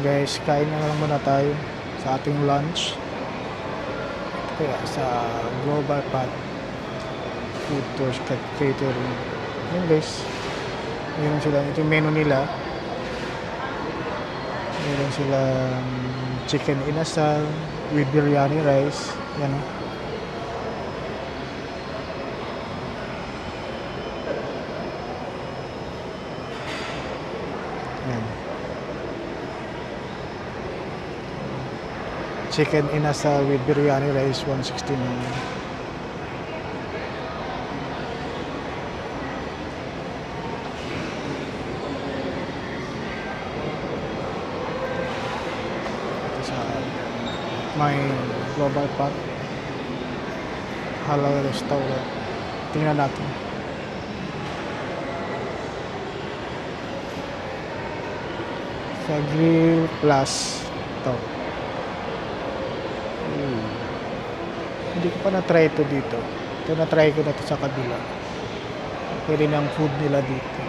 Guys, kain na lang muna tayo sa ating lunch. Kaya sa Global Path Food Tours Catering. Yun guys. Meron sila. Ito yung menu nila. Meron sila chicken inasal with biryani rice. Yan o. Yan. Chicken inasal with biryani rice 169. Sa may Global Path Halal Restaurant. Tingnan natin. Sa Grill Plus ito. Hindi ko pa na-try ito dito. Ito na-try ko na ito sa kabila. Pwede ng food nila dito.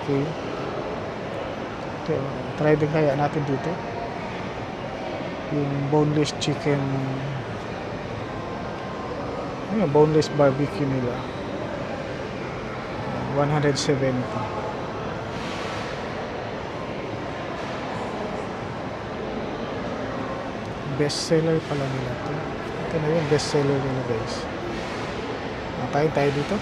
Okay. Ito, try din kaya natin dito. Yung boneless chicken. Ano yung boneless barbecue nila. 170. Best seller pala nila ito. Ito na yung best seller nila guys. Kain tayo dito.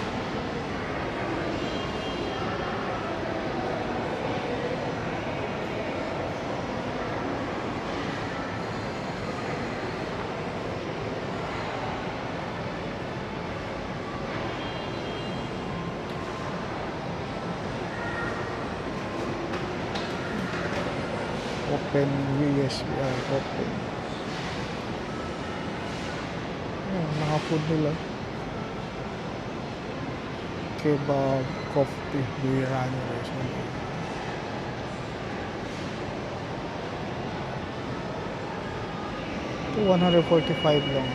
Open USBR open. Mga food nila. Kebab, coffee, biryani rice. 145 lang.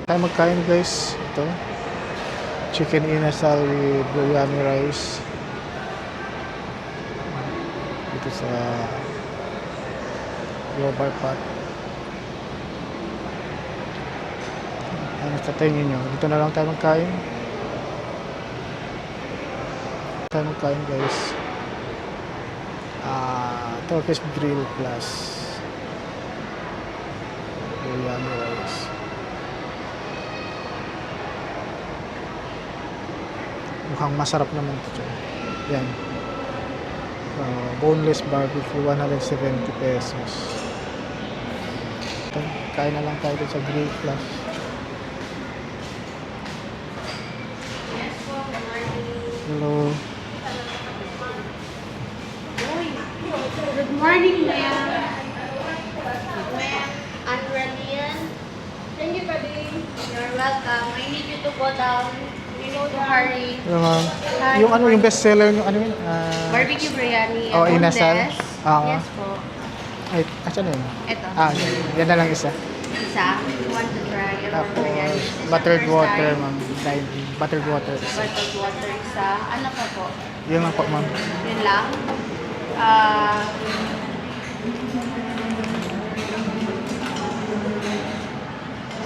Tayo magkain guys. Ito. Chicken inasal with biryani rice. Dito sa Global Path. Ano sa tingin nyo? Dito na lang tayo magkain. Tayo magkain guys. Turkish Grill Plus biryani rice. Mukhang masarap naman ito. Yan. Boneless barbecue 170 pesos. Kain na lang tayo sa Grill Plus. Hello. Good morning, ma'am. Ma'am, Anrelian. Thank you, buddy. You're welcome. I need you to go down. You know to hurry. Yung ano yung best seller nyo ano yun? Barbecue biryani. Oh, inasal? Yes po. Ay, asan yun? Ito. Yan na lang isa. Isa. You want to try your Tapos, biryani? This is buttered your first water, time. ma'am. Buttered water. Isa. Buttered water isa. Ano pa po? Yun lang po, ma'am. Yun lang.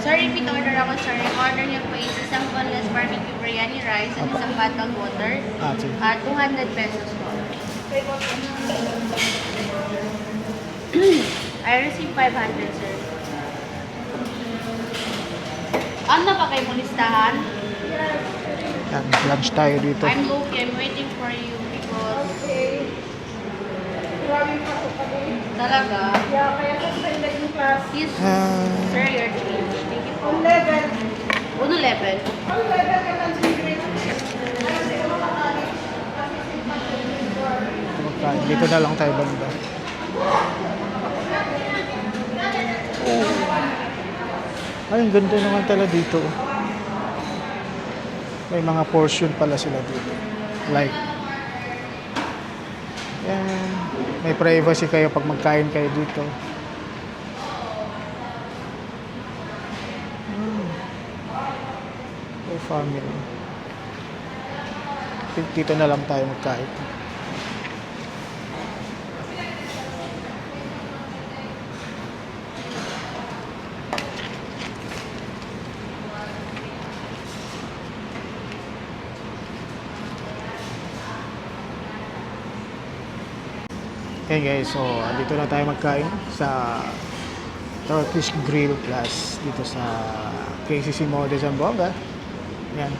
Sir, repeat order ako, sir. Yung order niyo po is isang boneless barbecue biryani rice and isang bottled water. Sige. 200 pesos po. I received 500, sir. Ano pa kayo mo listahan? Yan, lunch tayo dito. I'm Loki. I'm waiting for you because... Okay. Maraming pasok kami. Talaga? Yeah, kaya suspended yung class. Yes, sir, your change. Thank you po. On level. Uno level. On level ka lang secret. Dito na lang tayo banda. Ay, ang ganda naman tala dito. May mga portion pala sila dito. Like, yan. May privacy kayo pag magkain kayo dito. For family. dito na lang tayo magkain. Okay guys, so dito na tayo magkain sa Turkish Grill Plus dito sa KCC Mall de Zamboanga. Yan.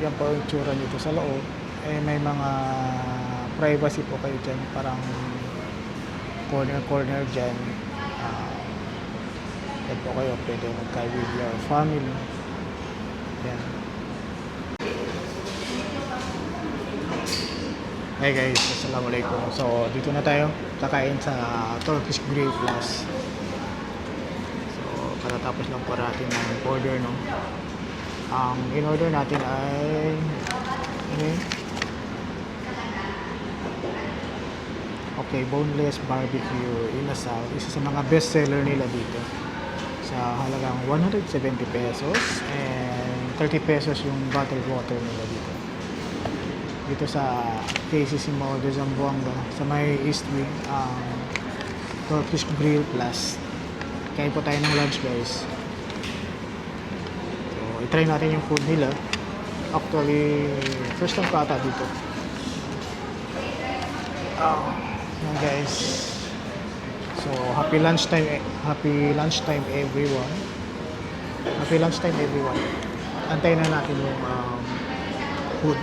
Yan po yung tsura dito sa loob. Eh, may mga privacy po kayo dyan. Parang corner dyan. Yan po kayo. Pwede magkain with your family. Yan. Hey guys, assalamualaikum. So, dito na tayo kakain sa Turkish Grill Plus. So, katatapos lang po natin ng order, no? Ang in-order natin ay okay, boneless barbecue inasal. Isa sa mga best seller nila dito. Sa halagang 170 pesos and 30 pesos yung bottled water nila dito. Dito sa KCC Mall de Zamboanga sa may East Wing, Turkish Grill Plus. Kain po tayo ng lunch guys. So i-try natin yung food nila. Actually first time ko ata dito. Yan guys. So happy lunchtime everyone. Happy lunchtime everyone. Antayin na natin yung food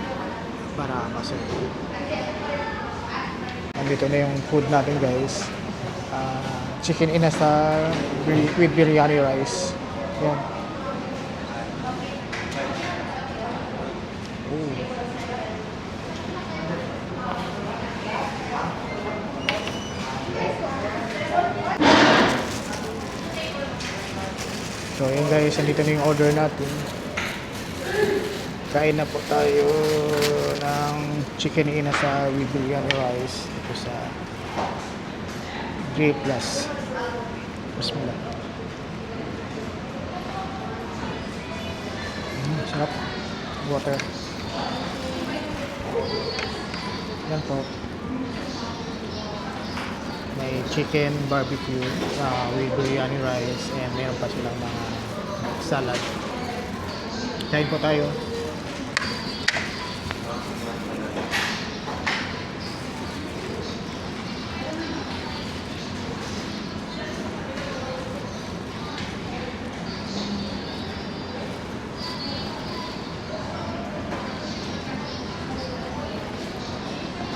para maserve. Nandito na yung food natin guys. Chicken inasal with biryani rice. Yan. Ooh. So yun guys, nandito na yung order natin. Kain na po tayo ng chicken inasal with biryani rice dito sa Grill Plus. Bismillah. Sarap. Water. Yan po. May chicken barbecue with biryani rice and meron pa silang mga salad. Kain po tayo.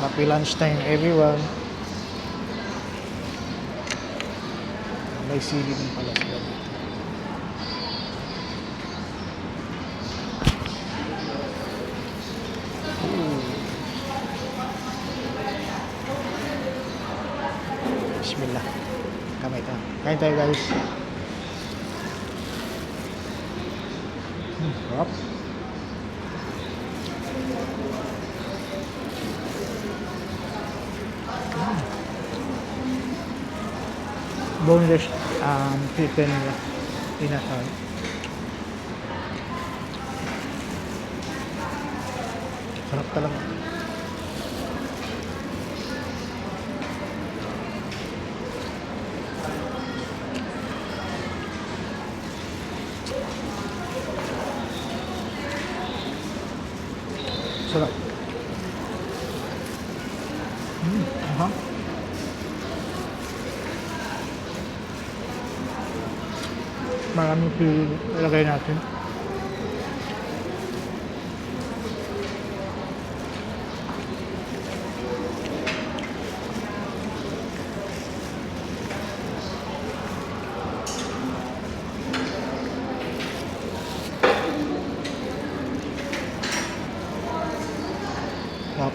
Happy lunchtime everyone. May sili din pala sila dito. Bismillah. Kamay tayo. Kain tayo guys. Sarap. Boneless chicken inasal. Sarap talaga. Sarap. Maraming ilagay natin. Sarap.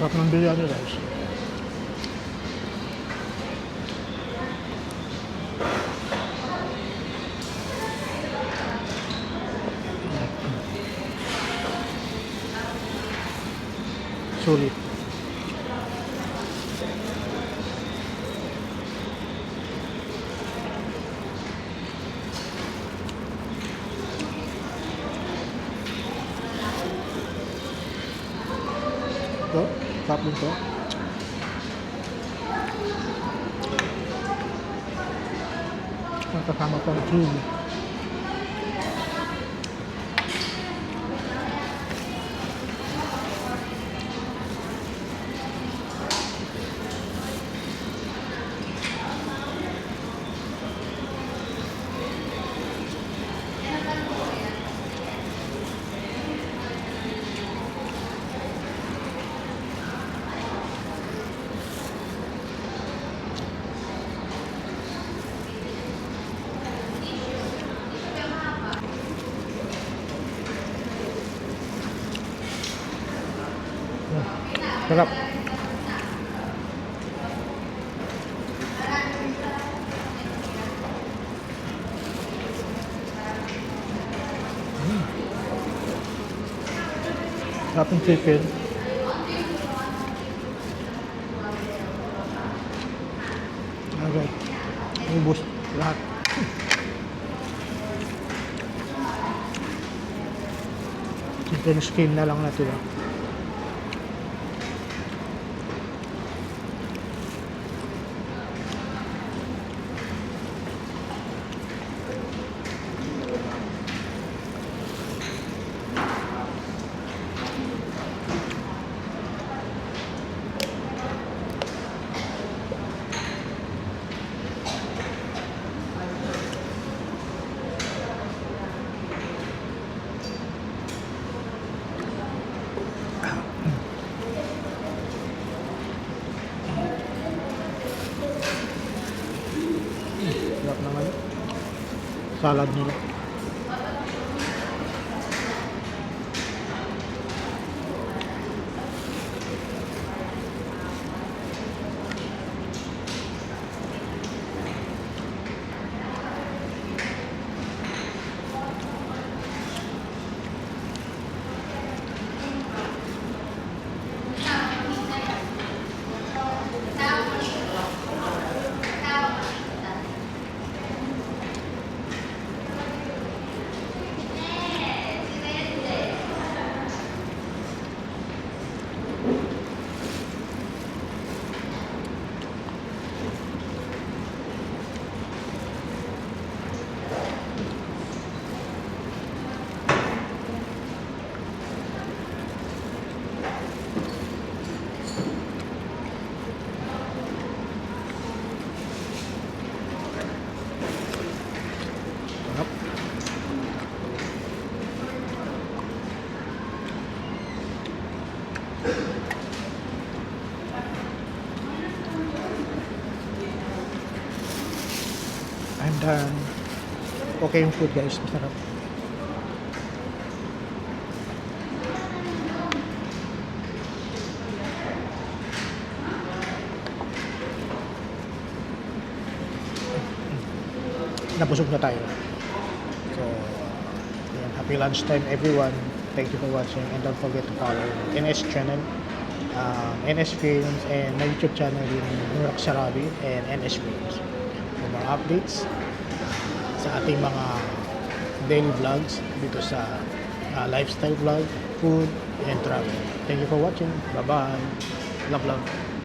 Sarap ng biryani guys. Sulit. Ito, sarap din to. Kasama pang chili. Sarap. Sarap yung chicken. Okay. Ubus lahat. Chicken skin na lang natira. Sarap naman. Salad nila. Sarap. I'm done. Okay yung food guys. Masarap. Nabusog na tayo. So, yun, happy lunchtime everyone. Thank you for watching and don't forget to follow NS channel, NS Films, and my YouTube channel yung Nurak Sarabi and NS Films. For more updates sa ating mga daily vlogs dito sa lifestyle vlog, food, and travel. Thank you for watching. Bye-bye. Love, love.